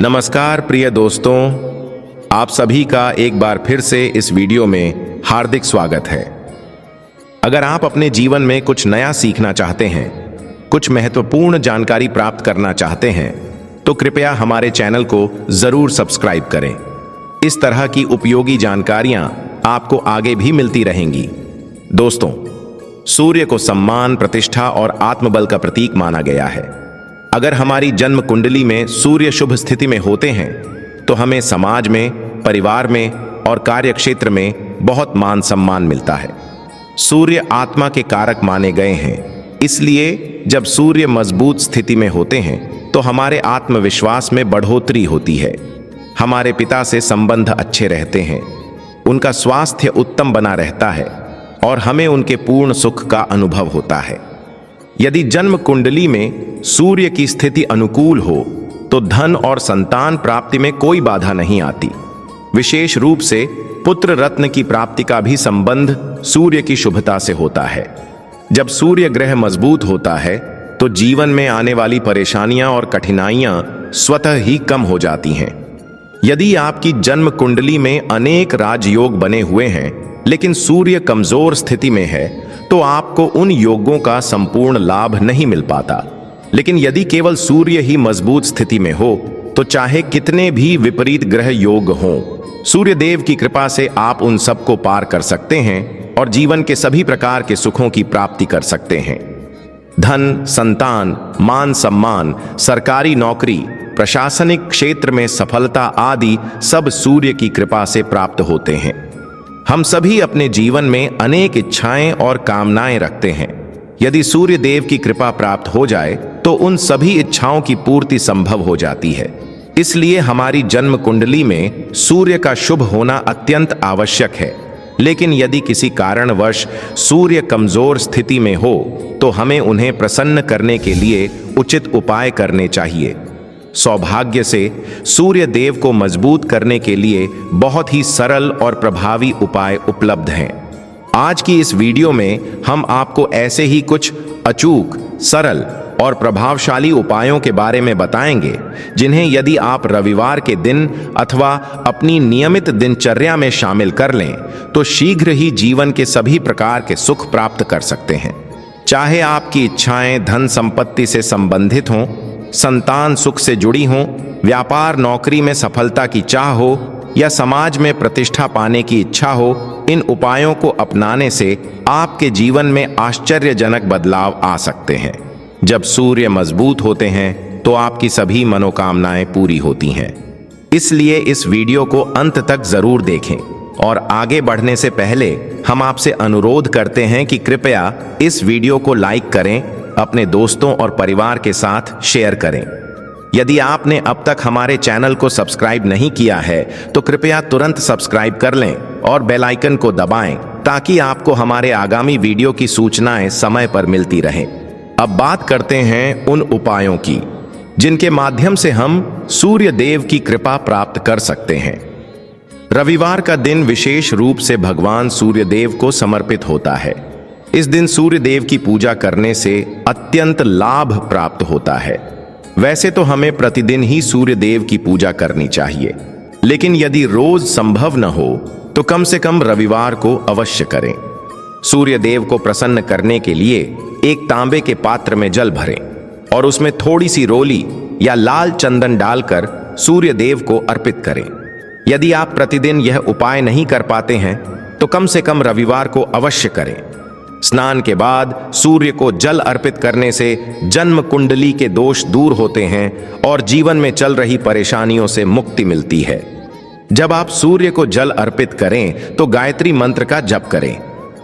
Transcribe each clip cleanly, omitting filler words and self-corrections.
नमस्कार प्रिय दोस्तों, आप सभी का एक बार फिर से इस वीडियो में हार्दिक स्वागत है। अगर आप अपने जीवन में कुछ नया सीखना चाहते हैं, कुछ महत्वपूर्ण जानकारी प्राप्त करना चाहते हैं, तो कृपया हमारे चैनल को जरूर सब्सक्राइब करें। इस तरह की उपयोगी जानकारियां आपको आगे भी मिलती रहेंगी। दोस्तों, सूर्य को सम्मान, प्रतिष्ठा और आत्मबल का प्रतीक माना गया है। अगर हमारी जन्म कुंडली में सूर्य शुभ स्थिति में होते हैं तो हमें समाज में, परिवार में और कार्य क्षेत्र में बहुत मान सम्मान मिलता है। सूर्य आत्मा के कारक माने गए हैं, इसलिए जब सूर्य मजबूत स्थिति में होते हैं तो हमारे आत्मविश्वास में बढ़ोतरी होती है। हमारे पिता से संबंध अच्छे रहते हैं, उनका स्वास्थ्य उत्तम बना रहता है और हमें उनके पूर्ण सुख का अनुभव होता है। यदि जन्म कुंडली में सूर्य की स्थिति अनुकूल हो तो धन और संतान प्राप्ति में कोई बाधा नहीं आती। विशेष रूप से पुत्र रत्न की प्राप्ति का भी संबंध सूर्य की शुभता से होता है। जब सूर्य ग्रह मजबूत होता है तो जीवन में आने वाली परेशानियां और कठिनाइयां स्वतः ही कम हो जाती हैं। यदि आपकी जन्म कुंडली में अनेक राजयोग बने हुए हैं लेकिन सूर्य कमजोर स्थिति में है तो आपको उन योगों का संपूर्ण लाभ नहीं मिल पाता। लेकिन यदि केवल सूर्य ही मजबूत स्थिति में हो तो चाहे कितने भी विपरीत ग्रह योग हों, सूर्य देव की कृपा से आप उन सबको पार कर सकते हैं और जीवन के सभी प्रकार के सुखों की प्राप्ति कर सकते हैं। धन, संतान, मान सम्मान, सरकारी नौकरी, प्रशासनिक क्षेत्र में सफलता आदि सब सूर्य की कृपा से प्राप्त होते हैं। हम सभी अपने जीवन में अनेक इच्छाएं और कामनाएं रखते हैं। यदि सूर्य देव की कृपा प्राप्त हो जाए तो उन सभी इच्छाओं की पूर्ति संभव हो जाती है। इसलिए हमारी जन्म कुंडली में सूर्य का शुभ होना अत्यंत आवश्यक है। लेकिन यदि किसी कारणवश सूर्य कमजोर स्थिति में हो तो हमें उन्हें प्रसन्न करने के लिए उचित उपाय करने चाहिए। सौभाग्य से सूर्य देव को मजबूत करने के लिए बहुत ही सरल और प्रभावी उपाय उपलब्ध हैं। आज की इस वीडियो में हम आपको ऐसे ही कुछ अचूक, सरल और प्रभावशाली उपायों के बारे में बताएंगे जिन्हें यदि आप रविवार के दिन अथवा अपनी नियमित दिनचर्या में शामिल कर लें तो शीघ्र ही जीवन के सभी प्रकार के सुख प्राप्त कर सकते हैं। चाहे आपकी इच्छाएं धन संपत्ति से संबंधित हों, संतान सुख से जुड़ी हों, व्यापार नौकरी में सफलता की चाह हो या समाज में प्रतिष्ठा पाने की इच्छा हो, इन उपायों को अपनाने से आपके जीवन में आश्चर्यजनक बदलाव आ सकते हैं। जब सूर्य मजबूत होते हैं तो आपकी सभी मनोकामनाएं पूरी होती हैं। इसलिए इस वीडियो को अंत तक जरूर देखें और आगे बढ़ने से पहले हम आपसे अनुरोध करते हैं कि कृपया इस वीडियो को लाइक करें, अपने दोस्तों और परिवार के साथ शेयर करें। यदि आपने अब तक हमारे चैनल को सब्सक्राइब नहीं किया है तो कृपया तुरंत सब्सक्राइब कर लें और बेल आइकन को दबाएं ताकि आपको हमारे आगामी वीडियो की सूचनाएं समय पर मिलती रहें। अब बात करते हैं उन उपायों की जिनके माध्यम से हम सूर्य देव की कृपा प्राप्त कर सकते हैं। रविवार का दिन विशेष रूप से भगवान सूर्य देव को समर्पित होता है। इस दिन सूर्य देव की पूजा करने से अत्यंत लाभ प्राप्त होता है। वैसे तो हमें प्रतिदिन ही सूर्य देव की पूजा करनी चाहिए, लेकिन यदि रोज संभव न हो तो कम से कम रविवार को अवश्य करें। सूर्य देव को प्रसन्न करने के लिए एक तांबे के पात्र में जल भरें और उसमें थोड़ी सी रोली या लाल चंदन डालकर सूर्य देव को अर्पित करें। यदि आप प्रतिदिन यह उपाय नहीं कर पाते हैं तो कम से कम रविवार को अवश्य करें। स्नान के बाद सूर्य को जल अर्पित करने से जन्म कुंडली के दोष दूर होते हैं और जीवन में चल रही परेशानियों से मुक्ति मिलती है। जब आप सूर्य को जल अर्पित करें तो गायत्री मंत्र का जप करें।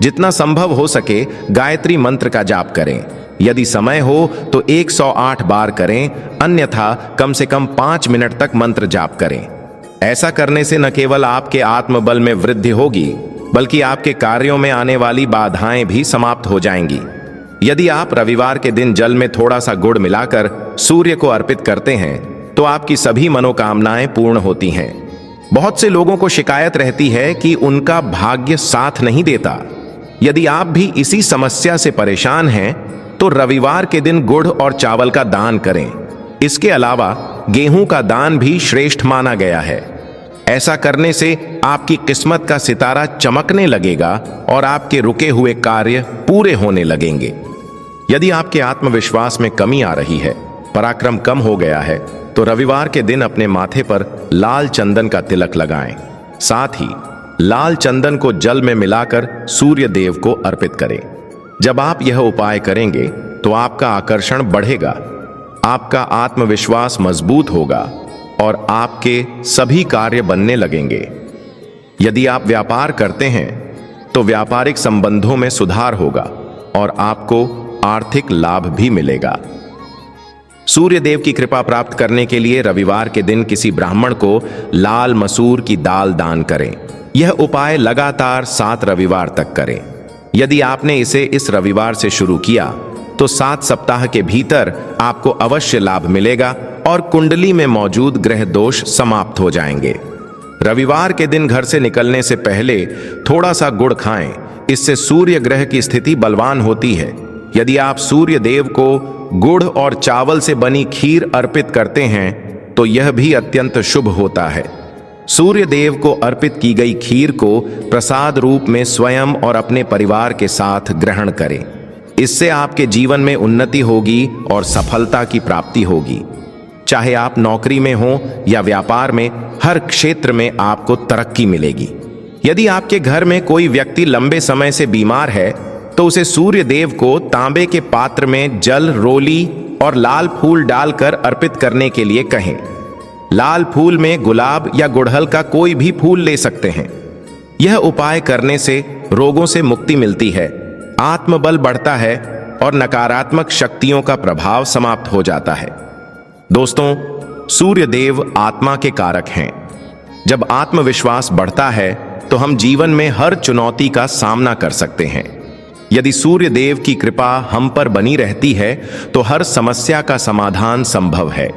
जितना संभव हो सके गायत्री मंत्र का जाप करें। यदि समय हो तो 108 बार करें, अन्यथा कम से कम 5 मिनट तक मंत्र जाप करें। ऐसा करने से न केवल आपके आत्मबल में वृद्धि होगी बल्कि आपके कार्यों में आने वाली बाधाएं भी समाप्त हो जाएंगी। यदि आप रविवार के दिन जल में थोड़ा सा गुड़ मिलाकर सूर्य को अर्पित करते हैं तो आपकी सभी मनोकामनाएं पूर्ण होती हैं। बहुत से लोगों को शिकायत रहती है कि उनका भाग्य साथ नहीं देता। यदि आप भी इसी समस्या से परेशान हैं तो रविवार के दिन गुड़ और चावल का दान करें। इसके अलावा गेहूं का दान भी श्रेष्ठ माना गया है। ऐसा करने से आपकी किस्मत का सितारा चमकने लगेगा और आपके रुके हुए कार्य पूरे होने लगेंगे। यदि आपके आत्मविश्वास में कमी आ रही है, पराक्रम कम हो गया है, तो रविवार के दिन अपने माथे पर लाल चंदन का तिलक लगाएं। साथ ही लाल चंदन को जल में मिलाकर सूर्य देव को अर्पित करें। जब आप यह उपाय करेंगे तो आपका आकर्षण बढ़ेगा, आपका आत्मविश्वास मजबूत होगा और आपके सभी कार्य बनने लगेंगे। यदि आप व्यापार करते हैं तो व्यापारिक संबंधों में सुधार होगा और आपको आर्थिक लाभ भी मिलेगा। सूर्य देव की कृपा प्राप्त करने के लिए रविवार के दिन किसी ब्राह्मण को लाल मसूर की दाल दान करें। यह उपाय लगातार 7 रविवार तक करें। यदि आपने इसे इस रविवार से शुरू किया तो 7 सप्ताह के भीतर आपको अवश्य लाभ मिलेगा और कुंडली में मौजूद ग्रह दोष समाप्त हो जाएंगे। रविवार के दिन घर से निकलने से पहले थोड़ा सा गुड़ खाएं। इससे सूर्य ग्रह की स्थिति बलवान होती है। यदि आप सूर्य देव को गुड़ और चावल से बनी खीर अर्पित करते हैं तो यह भी अत्यंत शुभ होता है। सूर्य देव को अर्पित की गई खीर को प्रसाद रूप में स्वयं और अपने परिवार के साथ ग्रहण करें। इससे आपके जीवन में उन्नति होगी और सफलता की प्राप्ति होगी। चाहे आप नौकरी में हो या व्यापार में, हर क्षेत्र में आपको तरक्की मिलेगी। यदि आपके घर में कोई व्यक्ति लंबे समय से बीमार है तो उसे सूर्य देव को तांबे के पात्र में जल, रोली और लाल फूल डालकर अर्पित करने के लिए कहें। लाल फूल में गुलाब या गुड़हल का कोई भी फूल ले सकते हैं। यह उपाय करने से रोगों से मुक्ति मिलती है, आत्मबल बढ़ता है और नकारात्मक शक्तियों का प्रभाव समाप्त हो जाता है। दोस्तों, सूर्य देव आत्मा के कारक हैं। जब आत्मविश्वास बढ़ता है तो हम जीवन में हर चुनौती का सामना कर सकते हैं। यदि सूर्य देव की कृपा हम पर बनी रहती है तो हर समस्या का समाधान संभव है।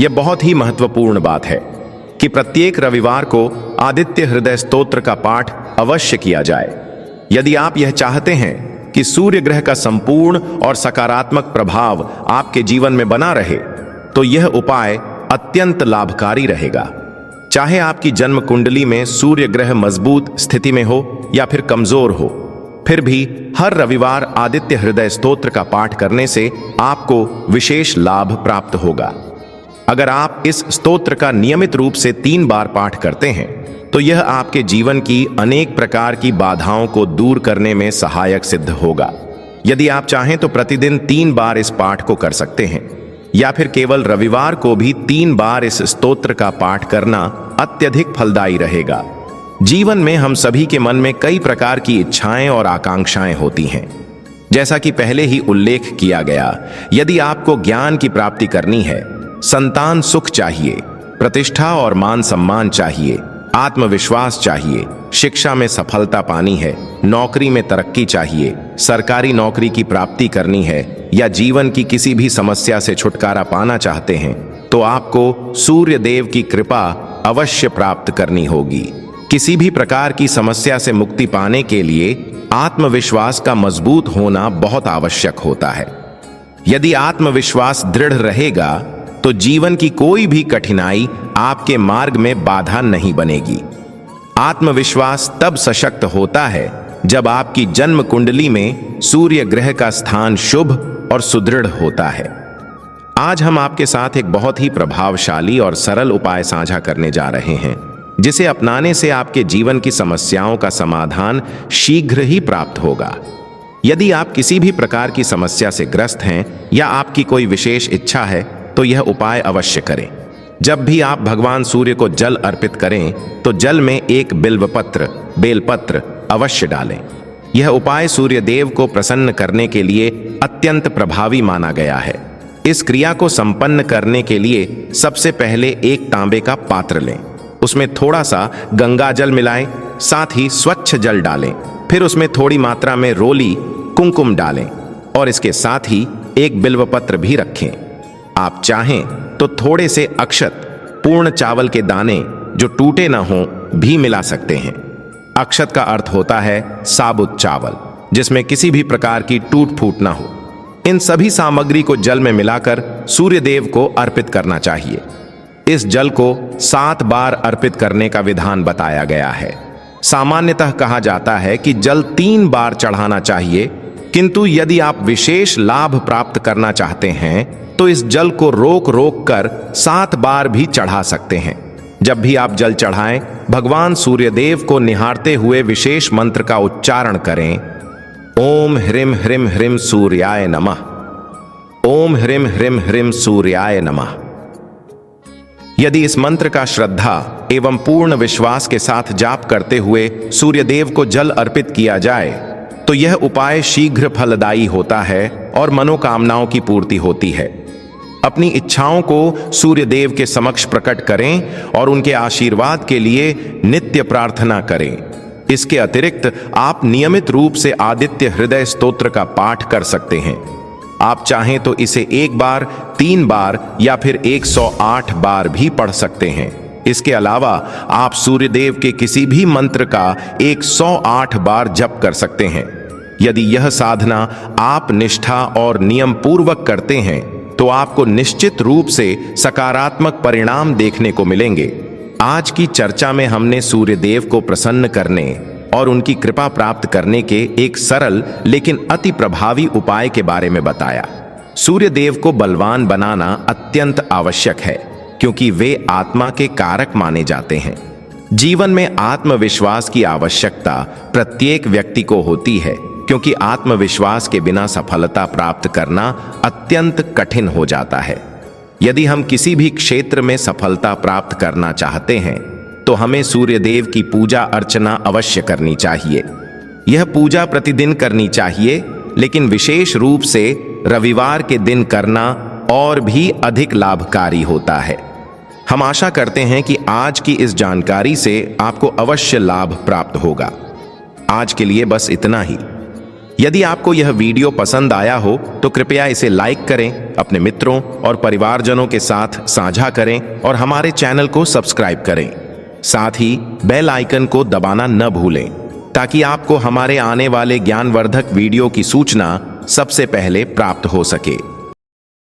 यह बहुत ही महत्वपूर्ण बात है कि प्रत्येक रविवार को आदित्य हृदय स्तोत्र का पाठ अवश्य किया जाए। यदि आप यह चाहते हैं कि सूर्य ग्रह का संपूर्ण और सकारात्मक प्रभाव आपके जीवन में बना रहे तो यह उपाय अत्यंत लाभकारी रहेगा। चाहे आपकी जन्म कुंडली में सूर्य ग्रह मजबूत स्थिति में हो या फिर कमजोर हो, फिर भी हर रविवार आदित्य हृदय स्तोत्र का पाठ करने से आपको विशेष लाभ प्राप्त होगा। अगर आप इस स्तोत्र का नियमित रूप से 3 बार पाठ करते हैं तो यह आपके जीवन की अनेक प्रकार की बाधाओं को दूर करने में सहायक सिद्ध होगा। यदि आप चाहें तो प्रतिदिन 3 बार इस पाठ को कर सकते हैं या फिर केवल रविवार को भी 3 बार इस स्तोत्र का पाठ करना अत्यधिक फलदायी रहेगा। जीवन में हम सभी के मन में कई प्रकार की इच्छाएं और आकांक्षाएं होती हैं। जैसा कि पहले ही उल्लेख किया गया, यदि आपको ज्ञान की प्राप्ति करनी है, संतान सुख चाहिए, प्रतिष्ठा और मान सम्मान चाहिए, आत्मविश्वास चाहिए, शिक्षा में सफलता पानी है, नौकरी में तरक्की चाहिए, सरकारी नौकरी की प्राप्ति करनी है या जीवन की किसी भी समस्या से छुटकारा पाना चाहते हैं तो आपको सूर्य देव की कृपा अवश्य प्राप्त करनी होगी। किसी भी प्रकार की समस्या से मुक्ति पाने के लिए आत्मविश्वास का मजबूत होना बहुत आवश्यक होता है। यदि आत्मविश्वास दृढ़ रहेगा तो जीवन की कोई भी कठिनाई आपके मार्ग में बाधा नहीं बनेगी। आत्मविश्वास तब सशक्त होता है जब आपकी जन्म कुंडली में सूर्य ग्रह का स्थान शुभ और सुदृढ़ होता है। आज हम आपके साथ एक बहुत ही प्रभावशाली और सरल उपाय साझा करने जा रहे हैं, जिसे अपनाने से आपके जीवन की समस्याओं का समाधान शीघ्र ही प्राप्त होगा। यदि आप किसी भी प्रकार की समस्या से ग्रस्त हैं या आपकी कोई विशेष इच्छा है तो यह उपाय अवश्य करें। जब भी आप भगवान सूर्य को जल अर्पित करें तो जल में एक बिल्वपत्र, बेलपत्र अवश्य डालें। यह उपाय सूर्य देव को प्रसन्न करने के लिए अत्यंत प्रभावी माना गया है। इस क्रिया को संपन्न करने के लिए सबसे पहले एक तांबे का पात्र लें, उसमें थोड़ा सा गंगा जल मिलाएं, साथ ही स्वच्छ जल डालें। फिर उसमें थोड़ी मात्रा में रोली, कुमकुम डालें और इसके साथ ही एक बिल्वपत्र भी रखें। आप चाहें तो थोड़े से अक्षत, पूर्ण चावल के दाने जो टूटे ना हों भी मिला सकते हैं। अक्षत का अर्थ होता है साबुत चावल, जिसमें किसी भी प्रकार की टूट फूट ना हो। इन सभी सामग्री को जल में मिलाकर सूर्य देव को अर्पित करना चाहिए। इस जल को 7 बार अर्पित करने का विधान बताया गया है। सामान्यतः कहा जाता है कि जल 3 बार चढ़ाना चाहिए, किंतु यदि आप विशेष लाभ प्राप्त करना चाहते हैं तो इस जल को रोक रोक कर 7 बार भी चढ़ा सकते हैं। जब भी आप जल चढ़ाएं, भगवान सूर्यदेव को निहारते हुए विशेष मंत्र का उच्चारण करें। ओम ह्रीं ह्रीं ह्रीं सूर्याय नमः। ओम ह्रीं ह्रीं ह्रीं सूर्याय नमः। यदि इस मंत्र का श्रद्धा एवं पूर्ण विश्वास के साथ जाप करते हुए सूर्यदेव को जल अर्पित किया जाए तो यह उपाय शीघ्र फलदायी होता है और मनोकामनाओं की पूर्ति होती है। अपनी इच्छाओं को सूर्यदेव के समक्ष प्रकट करें और उनके आशीर्वाद के लिए नित्य प्रार्थना करें। इसके अतिरिक्त आप नियमित रूप से आदित्य हृदय स्तोत्र का पाठ कर सकते हैं। आप चाहें तो इसे 1 बार, 3 बार या फिर 108 बार भी पढ़ सकते हैं। इसके अलावा आप सूर्यदेव के किसी भी मंत्र का 108 बार जप कर सकते हैं। यदि यह साधना आप निष्ठा और नियम पूर्वक करते हैं तो आपको निश्चित रूप से सकारात्मक परिणाम देखने को मिलेंगे। आज की चर्चा में हमने सूर्यदेव को प्रसन्न करने और उनकी कृपा प्राप्त करने के एक सरल लेकिन अति प्रभावी उपाय के बारे में बताया। सूर्यदेव को बलवान बनाना अत्यंत आवश्यक है, क्योंकि वे आत्मा के कारक माने जाते हैं। जीवन में आत्मविश्वास की आवश्यकता प्रत्येक व्यक्ति को होती है, क्योंकि आत्मविश्वास के बिना सफलता प्राप्त करना अत्यंत कठिन हो जाता है। यदि हम किसी भी क्षेत्र में सफलता प्राप्त करना चाहते हैं तो हमें सूर्यदेव की पूजा अर्चना अवश्य करनी चाहिए। यह पूजा प्रतिदिन करनी चाहिए, लेकिन विशेष रूप से रविवार के दिन करना और भी अधिक लाभकारी होता है। हम आशा करते हैं कि आज की इस जानकारी से आपको अवश्य लाभ प्राप्त होगा। आज के लिए बस इतना ही। यदि आपको यह वीडियो पसंद आया हो तो कृपया इसे लाइक करें, अपने मित्रों और परिवारजनों के साथ साझा करें और हमारे चैनल को सब्सक्राइब करें। साथ ही बेल आइकन को दबाना न भूलें, ताकि आपको हमारे आने वाले ज्ञानवर्धक वीडियो की सूचना सबसे पहले प्राप्त हो सके।